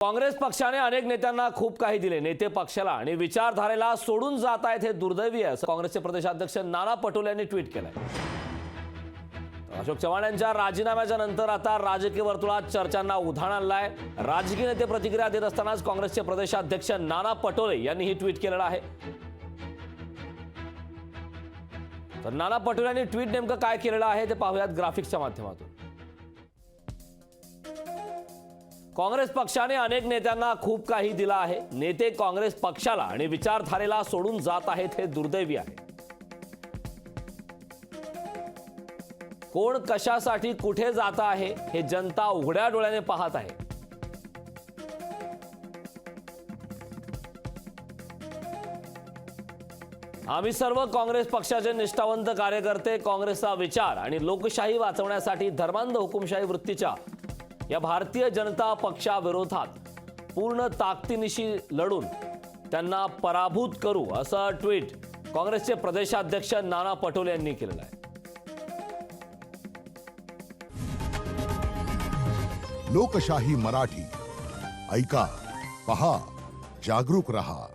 काँग्रेस पक्षाने अनेक नेत्यांना खूप काही दिले। नेते पक्षाला आणि विचारधारेला सोडून जात आहेत हे दुर्दैवी आहे, असं काँग्रेसचे प्रदेशाध्यक्ष नाना पटोले यांनी ट्विट केलंय। अशोक चव्हाण यांच्या राजीनाम्याच्या नंतर आता राजकीय वर्तुळात चर्चांना उधाण आलंय। राजकीय नेते प्रतिक्रिया देत असतानाच काँग्रेसचे प्रदेशाध्यक्ष नाना पटोले यांनी ही ट्विट केलेलं आहे। तर नाना पटोले यांनी ट्विट नेमकं काय केलेलं आहे ते पाहूयात ग्राफिक्सच्या माध्यमातून। काँग्रेस पक्षाने अनेक नेत्यांना खूप काही दिलं आहे। नेते काँग्रेस पक्षाला आणि विचारधारेला सोडून जात आहेत हे दुर्दैवी आहे। कोण कशासाठी कुठे जात आहे हे जनता उघड्या डोळ्याने पाहत आहे। आम्ही सर्व काँग्रेस पक्षाचे निष्ठावंत कार्यकर्ते काँग्रेसचा विचार आणि लोकशाही वाचवण्यासाठी धर्मांध हुकुमशाही वृत्तीच्या या भारतीय जनता पक्षाविरोधात पूर्ण ताकदीनिशी लढून त्यांना पराभूत करू, असं ट्विट काँग्रेसचे प्रदेशाध्यक्ष नाना पटोले यांनी केलेलं आहे। लोकशाही मराठी ऐका, पहा, जागरूक रहा।